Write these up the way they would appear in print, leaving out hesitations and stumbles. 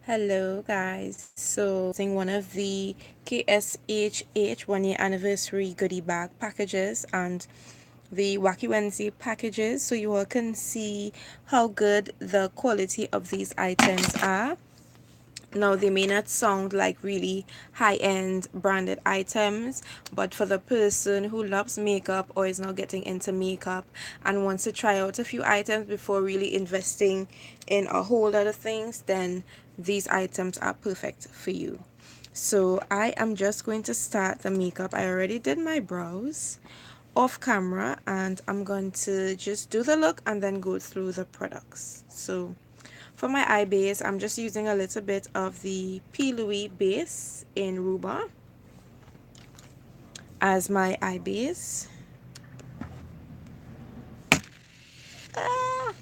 Hello guys, so using one of the KSHH 1 year anniversary goodie bag packages and the Wacky Wednesday packages so you all can see how good the quality of these items are. Now, they may not sound like really high-end branded items, but for the person who loves makeup or is now getting into makeup and wants to try out a few items before really investing in a whole lot of things, then these items are perfect for you. So I am just going to start the makeup. I already did my brows off camera and I'm going to just do the look and then go through the products. So for my eye base, I'm just using a little bit of the P. Louis base in Ruba as my eye base. Ah!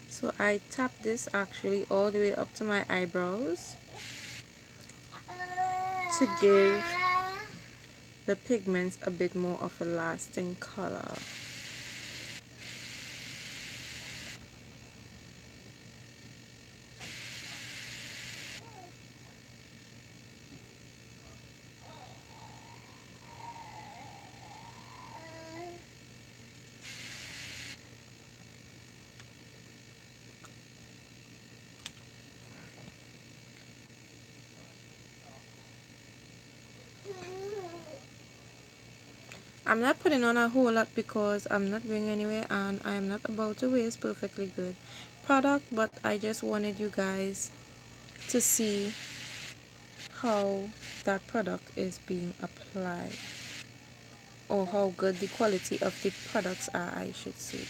So I tap this actually all the way up to my eyebrows to give the pigments a bit more of a lasting color. I'm not putting on a whole lot because I'm not going anywhere and I am not about to waste perfectly good product, but I just wanted you guys to see how that product is being applied, or how good the quality of the products are, I should say.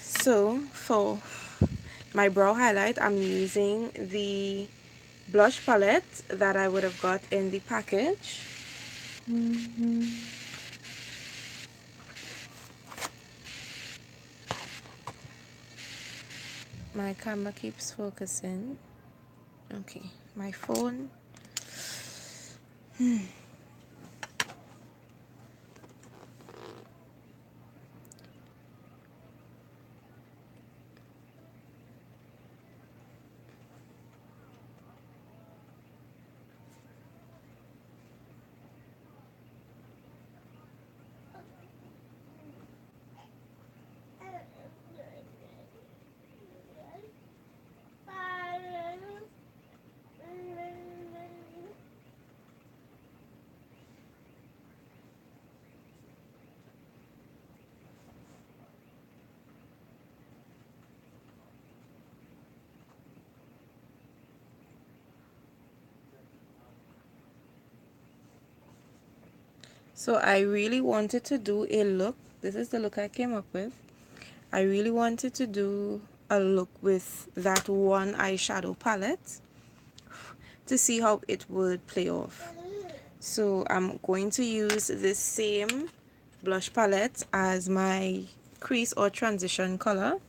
So for my brow highlight, I'm using the blush palette that I would have got in the package. My camera keeps focusing. Okay, my phone. So I really wanted to do a look. This is the look I came up with. I really wanted to do a look with that one eyeshadow palette to see how it would play off. So I'm going to use this same blush palette as my crease or transition color.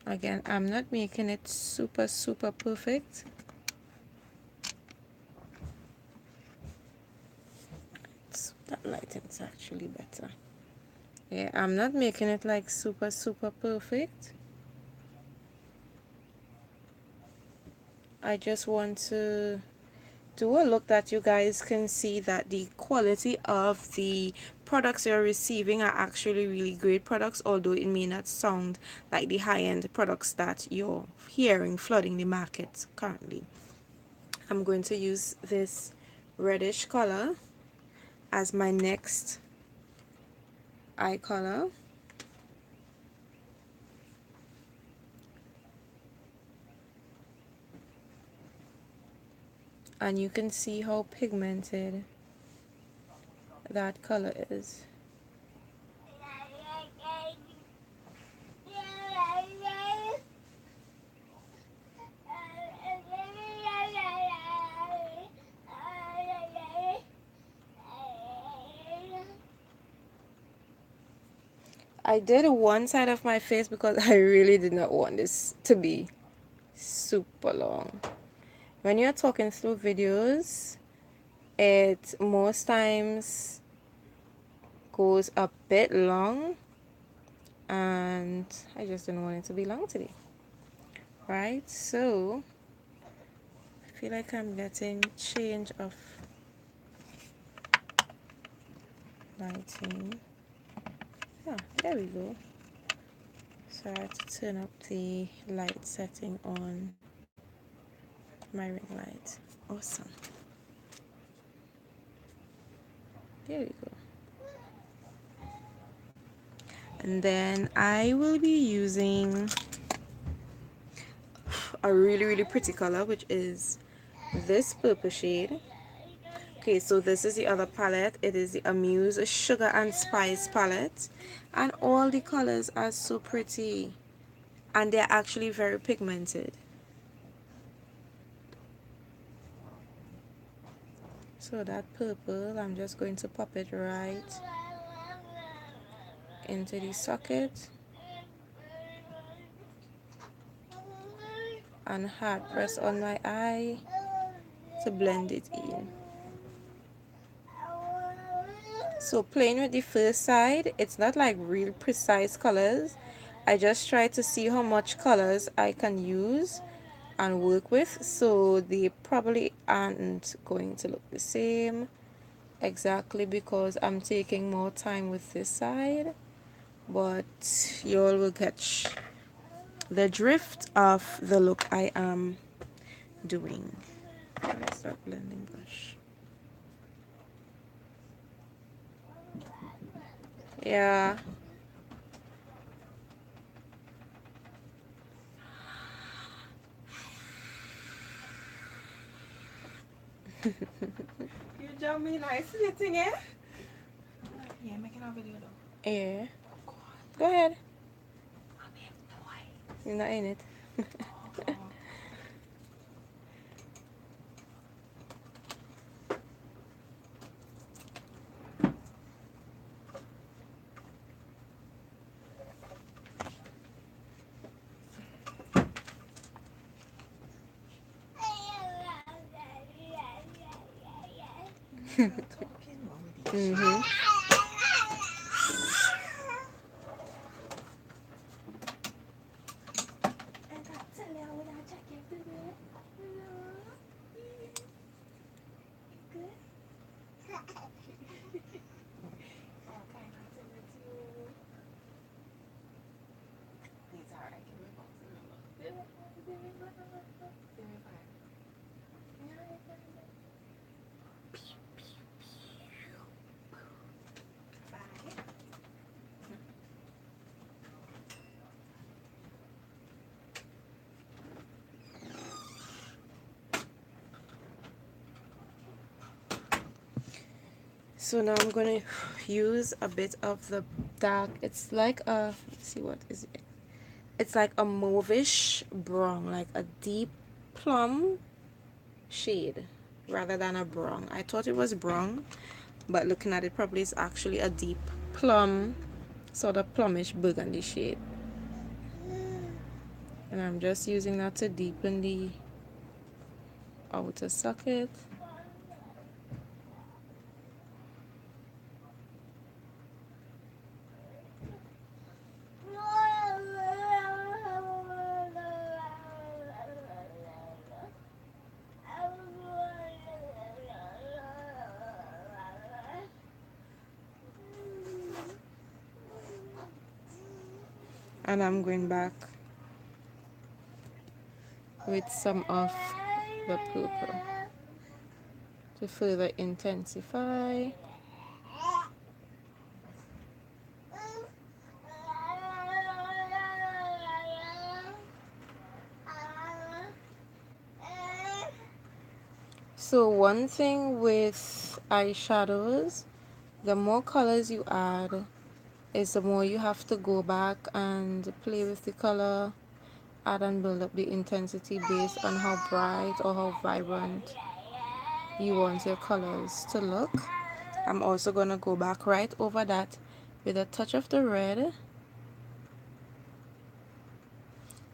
Again, I'm not making it super perfect. That lighting's actually better. Yeah, I'm not making it like super perfect. I just want to do a look that you guys can see that the quality of the products you're receiving are actually really great products, although it may not sound like the high-end products that you're hearing flooding the market currently. I'm going to use this reddish color as my next eye color. And you can see how pigmented that color is. I did one side of my face because I really did not want this to be super long. When you're talking through videos, it most times goes a bit long, and I just didn't want it to be long today. Right, so I feel like I'm getting change of lighting. Yeah, there we go. So I have to turn up the light setting on my ring light. Awesome. There we go. And then I will be using a really pretty color, which is this purple shade. Okay, so this is the other palette. It is the Amuse Sugar and Spice palette, and all the colors are so pretty, and they're actually very pigmented. So that purple, I'm just going to pop it right into the socket and hard press on my eye to blend it in. So playing with the first side, it's not like real precise colors. I just try to see how much colors I can use and work with, so they probably aren't going to look the same exactly because I'm taking more time with this side, but you all will catch the drift of the look I am doing. Let's start blending brush. Yeah. You join me nice sitting, eh? Yeah, making a video though. Yeah. Go ahead. I'm in boy. You're not in it. Oh. Mm-hmm. So now I'm gonna use a bit of the dark. It's like a, let's see, what is it? It's like a mauvish brown, like a deep plum shade rather than a brown. I thought it was brown, but looking at it, probably it's actually a deep plum, sort of plumish burgundy shade. And I'm just using that to deepen the outer socket. And I'm going back with some of the purple to further intensify. So one thing with eyeshadows, the more colors you add is the more you have to go back and play with the color, add and build up the intensity based on how bright or how vibrant you want your colors to look. I'm also going to go back right over that with a touch of the red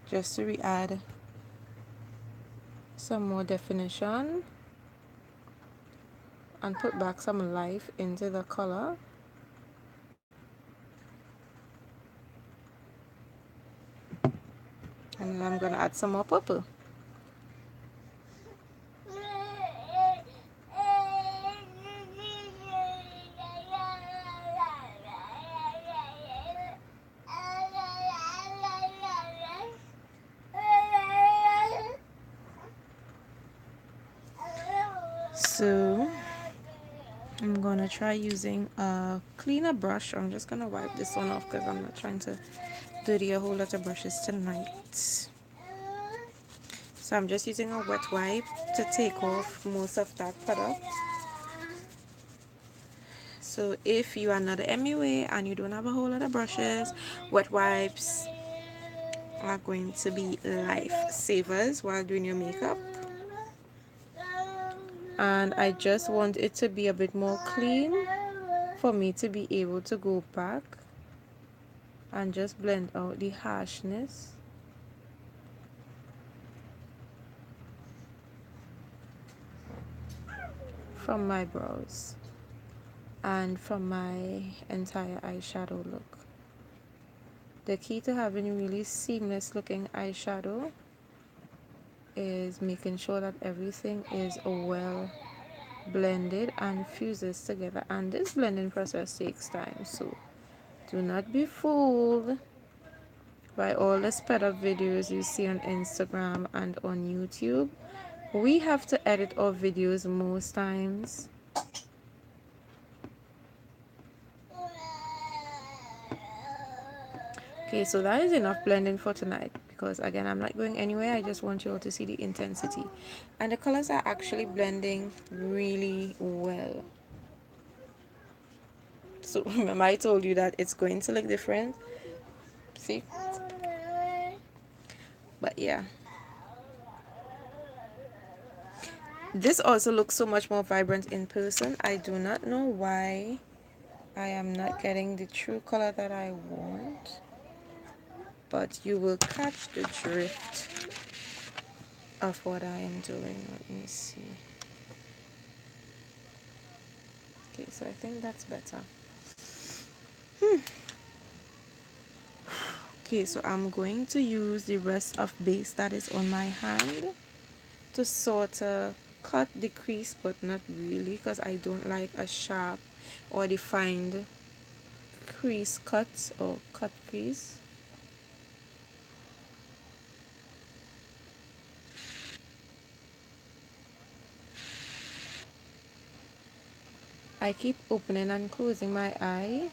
just to re-add some more definition and put back some life into the color. And then I'm going to add some more purple. So I'm gonna try using a cleaner brush. I'm just gonna wipe this one off because I'm not trying to dirty a whole lot of brushes tonight. So I'm just using a wet wipe to take off most of that product. So if you are not an MUA and you don't have a whole lot of brushes, wet wipes are going to be lifesavers while doing your makeup. And I just want it to be a bit more clean for me to be able to go back and just blend out the harshness from my brows and from my entire eyeshadow look. The key to having really seamless looking eyeshadow is making sure that everything is well blended and fuses together, and this blending process takes time, so do not be fooled by all the sped up videos you see on Instagram and on YouTube. We have to edit our videos most times. Okay, so that is enough blending for tonight because again I'm not going anywhere. I just want you all to see the intensity, and the colors are actually blending really well. So remember I told you that it's going to look different, see? But yeah, this also looks so much more vibrant in person. I do not know why I am not getting the true color that I want, but you will catch the drift of what I am doing. Let me see. Okay, so I think that's better. Okay, so I'm going to use the rest of base that is on my hand to sort of cut the crease, but not really because I don't like a sharp or defined crease cut or cut crease. I keep opening and closing my eye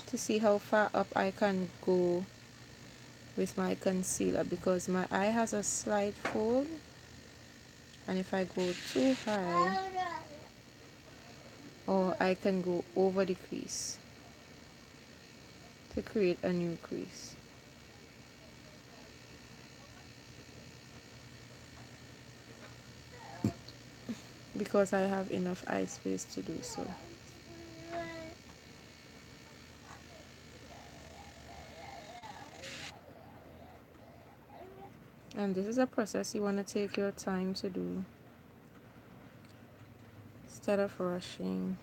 to see how far up I can go with my concealer because my eye has a slight fold, and if I go too high, or I can go over the crease to create a new crease. Because I have enough eye space to do so. And this is a process you want to take your time to do instead of rushing.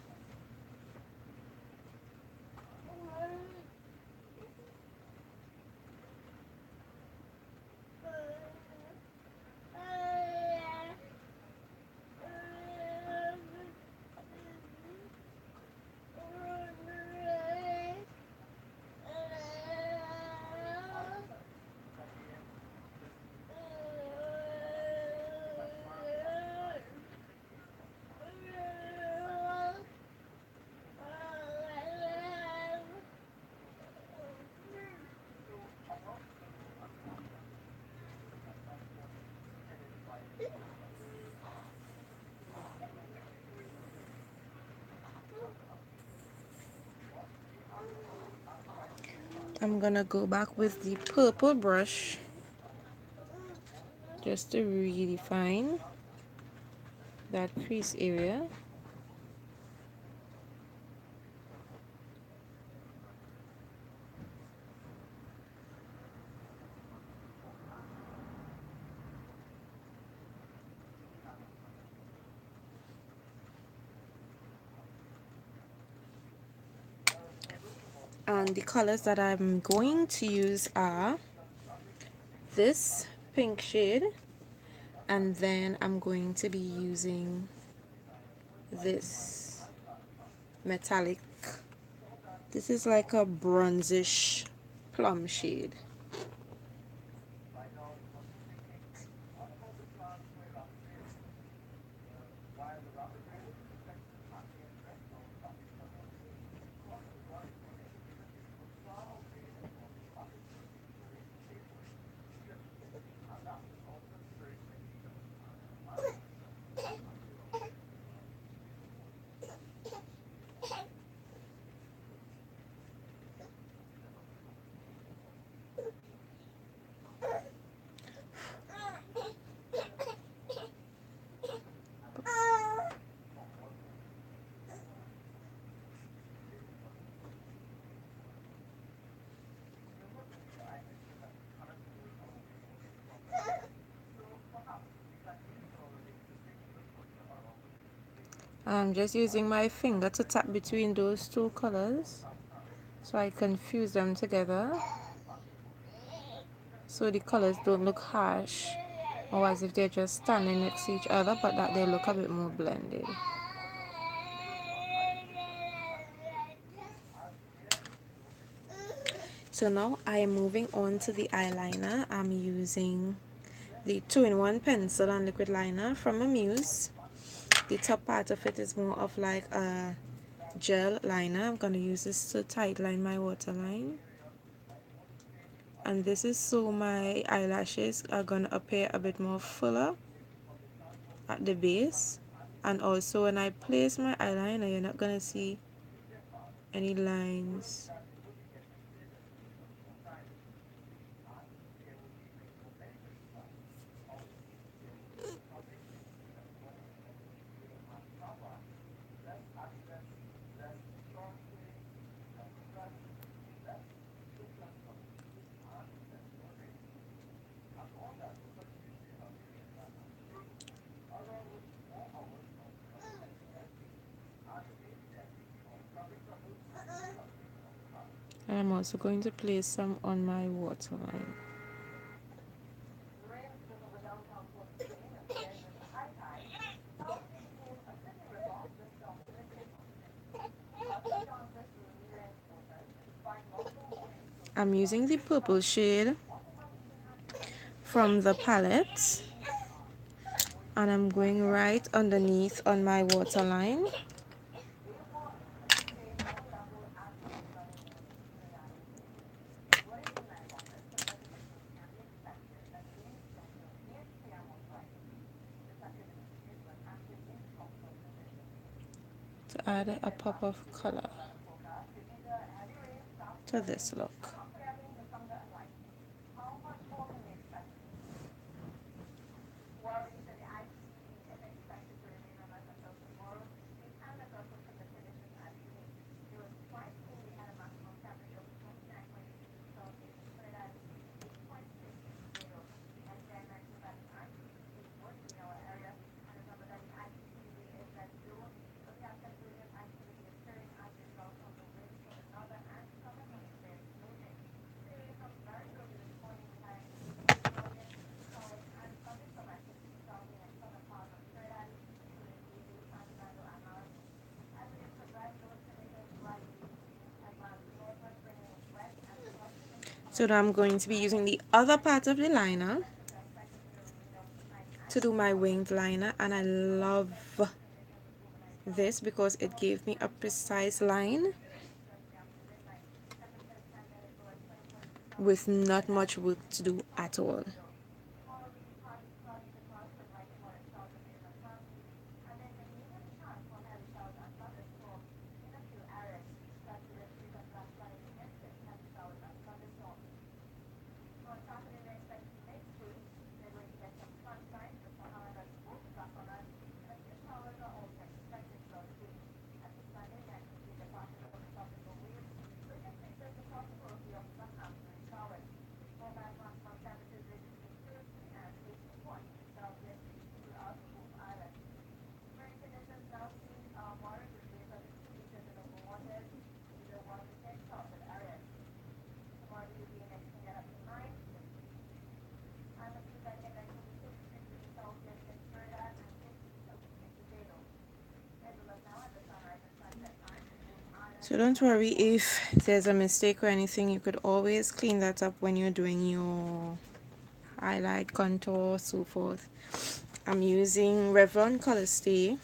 I'm gonna go back with the purple brush just to redefine that crease area. And the colors that I'm going to use are this pink shade, and then I'm going to be using this metallic. This is like a bronzish plum shade. I'm just using my finger to tap between those two colors so I can fuse them together so the colors don't look harsh or as if they're just standing next to each other, but that they look a bit more blended. So now I am moving on to the eyeliner. I'm using the 2-in-1 pencil and liquid liner from Amuse. The top part of it is more of like a gel liner. I'm going to use this to tightline my waterline. And this is so my eyelashes are going to appear a bit more fuller at the base. And also when I place my eyeliner, you're not going to see any lines. And I'm also going to place some on my waterline. I'm using the purple shade from the palette, and I'm going right underneath on my waterline. To add a pop of color to this look. So now I'm going to be using the other part of the liner to do my winged liner, and I love this because it gave me a precise line with not much work to do at all. So don't worry if there's a mistake or anything, you could always clean that up when you're doing your highlight, contour, so forth. I'm using Revlon Color Stay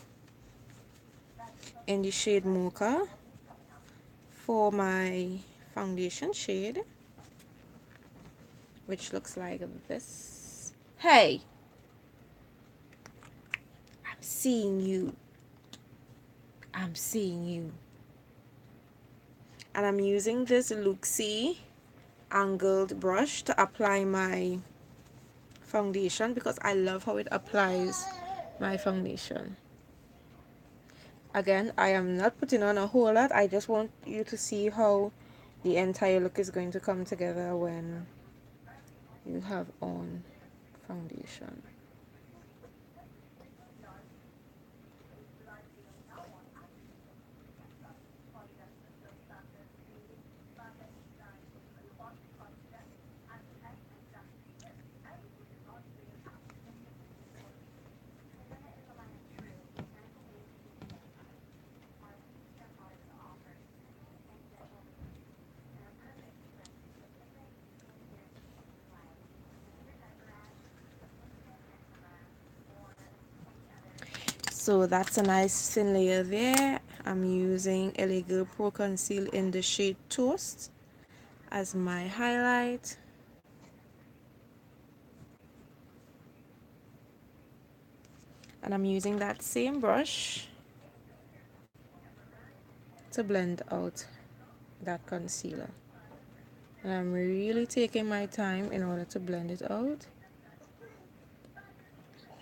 in the shade Mocha for my foundation shade, which looks like this. Hey, I'm seeing you. I'm seeing you. And I'm using this Luxie angled brush to apply my foundation because I love how it applies my foundation. Again, I am not putting on a whole lot. I just want you to see how the entire look is going to come together when you have on foundation. So that's a nice thin layer there. I'm using LA Girl Pro Conceal in the shade Toast as my highlight. And I'm using that same brush to blend out that concealer. And I'm really taking my time in order to blend it out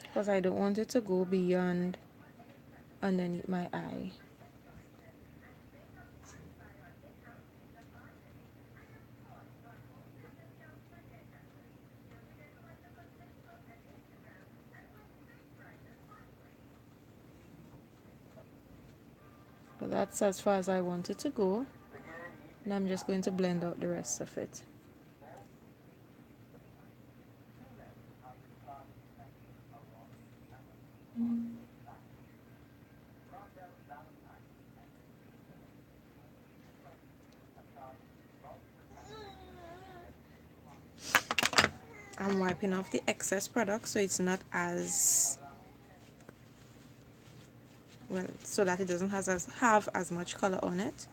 because I don't want it to go beyond underneath my eye. But that's as far as I want it to go. And I'm just going to blend out the rest of it. I'm wiping off the excess product so it's not as well, so that it doesn't have as much color on it,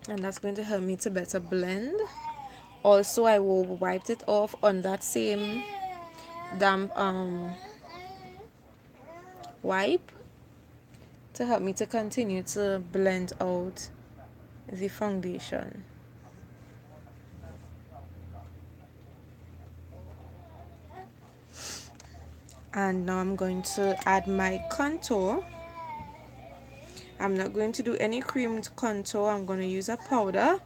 and that's going to help me to better blend. Also, I will wipe it off on that same damp wipe to help me to continue to blend out the foundation. And now I'm going to add my contour. I'm not going to do any creamed contour. I'm going to use a powder.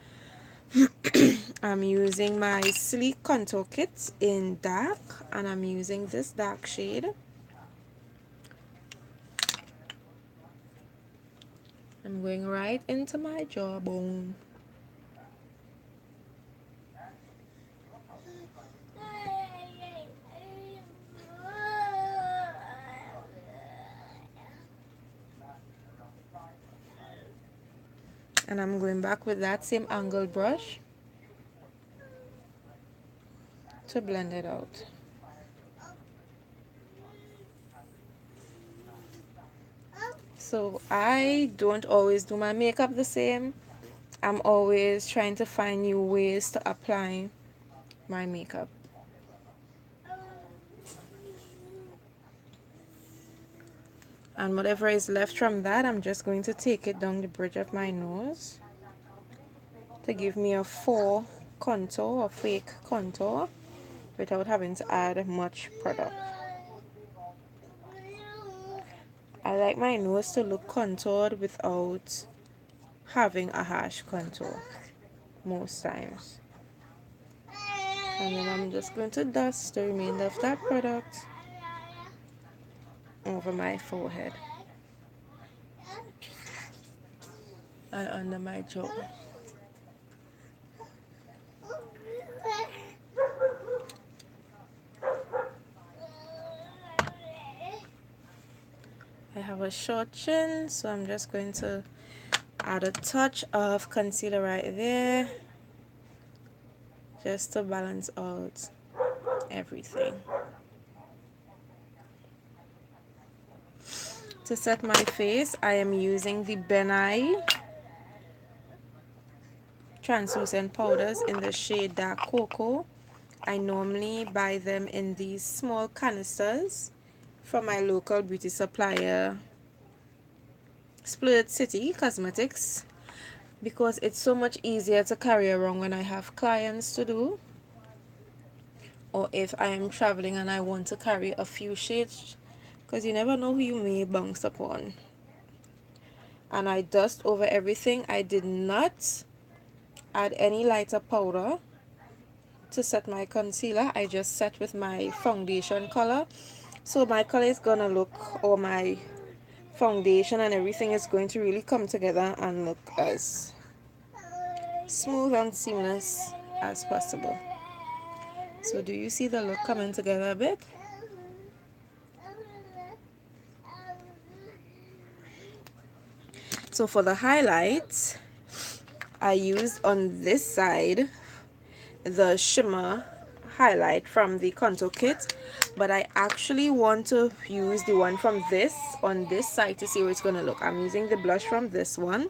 I'm using my Sleek Contour Kit in dark, and I'm using this dark shade. I'm going right into my jawbone. And I'm going back with that same angled brush to blend it out. So I don't always do my makeup the same. I'm always trying to find new ways to apply my makeup. And whatever is left from that, I'm just going to take it down the bridge of my nose to give me a faux contour or fake contour without having to add much product. I like my nose to look contoured without having a harsh contour most times. And then I'm just going to dust the remainder of that product over my forehead and under my jaw. I have a short chin, so I'm just going to add a touch of concealer right there just to balance out everything. To set my face, I am using the Benai translucent powders in the shade Dark Cocoa. I normally buy them in these small canisters from my local beauty supplier, Splurge City Cosmetics, because it's so much easier to carry around when I have clients to do, or if I am traveling and I want to carry a few shades, because you never know who you may bounce upon. And I dust over everything. I did not add any lighter powder to set my concealer. I just set with my foundation color, so my color is gonna look, or my foundation and everything is going to really come together and look as smooth and seamless as possible. So do you see the look coming together a bit? So for the highlights, I used on this side the shimmer highlight from the contour kit, but I actually want to use the one from this on this side to see how it's going to look. I'm using the blush from this one.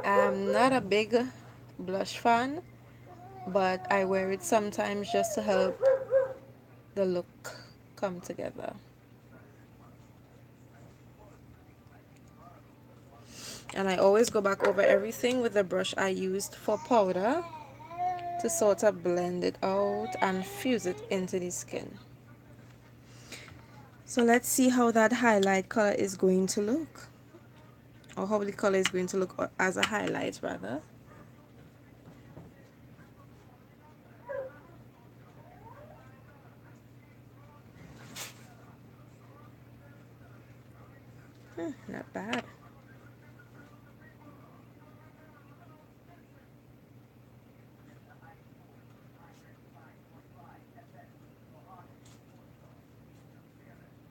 I'm not a big blush fan, but I wear it sometimes just to help the look come together. And I always go back over everything with the brush I used for powder to sort of blend it out and fuse it into the skin. So let's see how that highlight color is going to look, or how the color is going to look as a highlight rather. Not bad.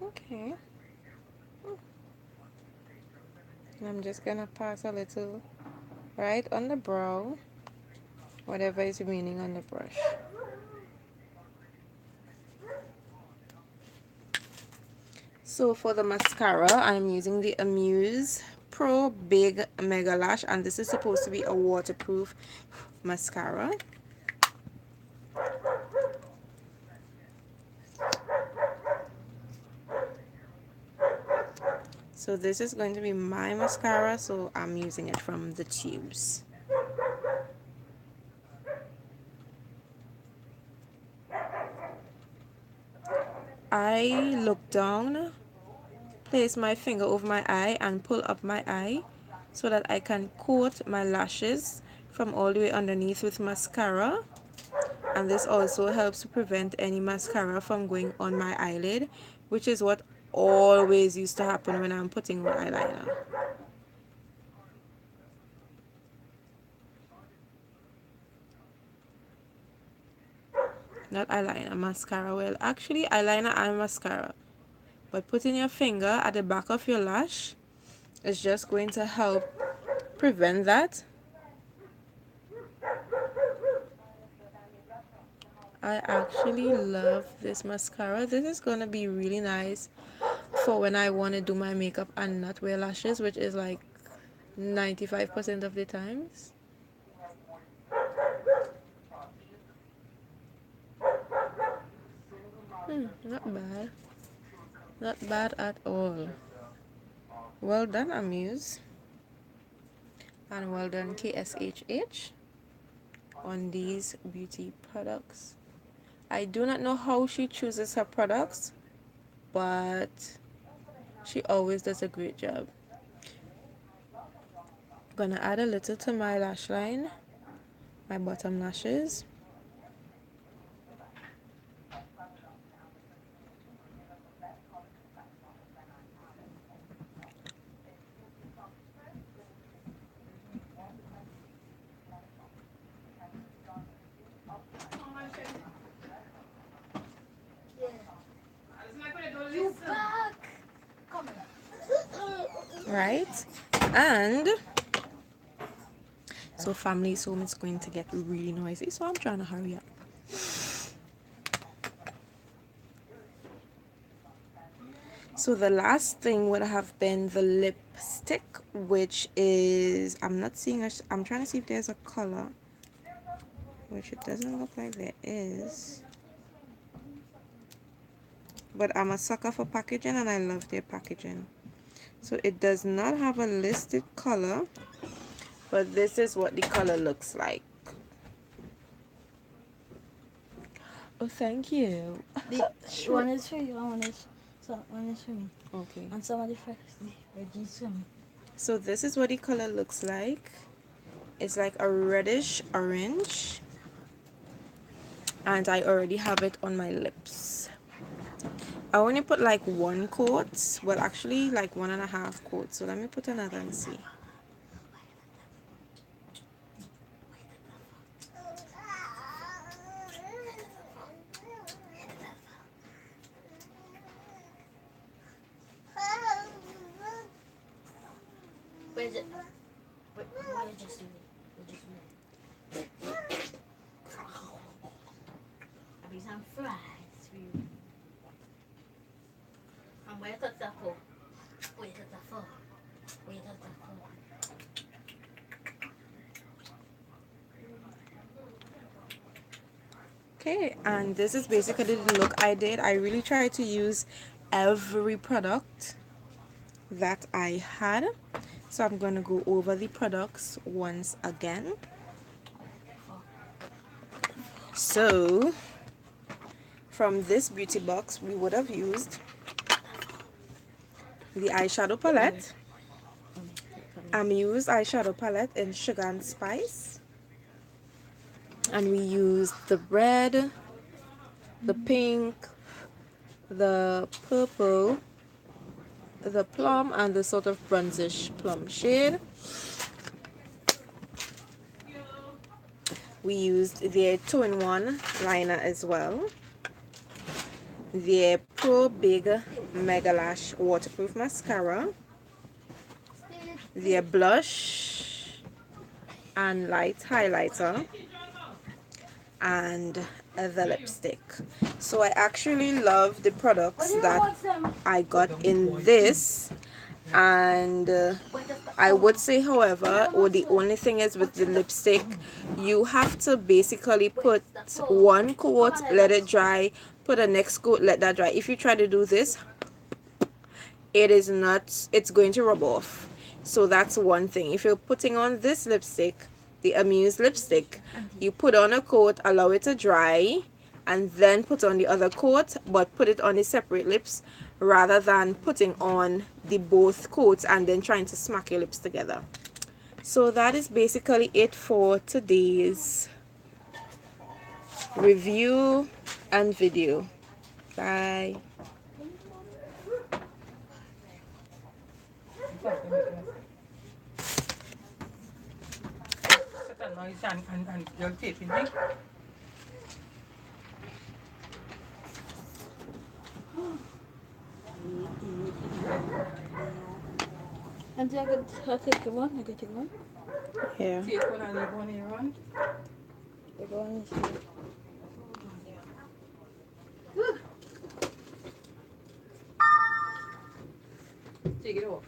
Okay. I'm just gonna pass a little right on the brow, whatever is remaining on the brush. So for the mascara, I'm using the Amuse Pro Big Mega Lash, and this is supposed to be a waterproof mascara. So this is going to be my mascara, so I'm using it from the tubes. I look down, place my finger over my eye and pull up my eye so that I can coat my lashes from all the way underneath with mascara. And this also helps to prevent any mascara from going on my eyelid, which is what always used to happen when I'm putting on eyeliner. Not eyeliner, mascara. Well, actually eyeliner and mascara. But putting your finger at the back of your lash is just going to help prevent that. I actually love this mascara. This is going to be really nice for when I want to do my makeup and not wear lashes, which is like 95% of the times. Not bad. Not bad at all. Well done, Amuse. And well done, KSHH, on these beauty products. I do not know how she chooses her products, but she always does a great job. Gonna add a little to my lash line, my bottom lashes. right? And so family's home is going to get really noisy, so I'm trying to hurry up. So the last thing would have been the lipstick, which is, I'm not seeing a, I'm trying to see if there's a color, which it doesn't look like there is. But I'm a sucker for packaging and I love their packaging. So it does not have a listed color, but this is what the color looks like. Oh, thank you. One is for you, one is for me. Okay. And somebody first, these for me. So this is what the color looks like. It's like a reddish orange. And I already have it on my lips. I only put like one coat. Well, actually like 1.5 coats. So let me put another and see. Where's it? We'll just do it. We'll just do it. I'll be some fries for you. And where's the for? Where's the for? Where's the for? Okay, and this is basically the look I did. I really tried to use every product that I had. So I'm going to go over the products once again. So from this beauty box, we would have used the eyeshadow palette. Used eyeshadow palette in Sugar and Spice. And we used the red, the pink, the purple, the plum, and the sort of bronzish plum shade. We used their 2-in-1 liner as well. Their Pro Big Mega Lash Waterproof Mascara. Their blush and light highlighter. And the lipstick. So I actually love the products that I got in this, and I would say, however, or the only thing is with the lipstick, you have to basically put one coat, let it dry, put a next coat, let that dry. If you try to do this, it is not, it's going to rub off. So that's one thing. If you're putting on this lipstick, the Amuse lipstick, you put on a coat, allow it to dry, and then put on the other coat, but put it on the separate lips rather than putting on the both coats and then trying to smack your lips together. So that is basically it for today's review and video. Bye. And you're taping me. And I got to take one, I got to take one. Yeah. Take one and leave one here on. The one is Take it off.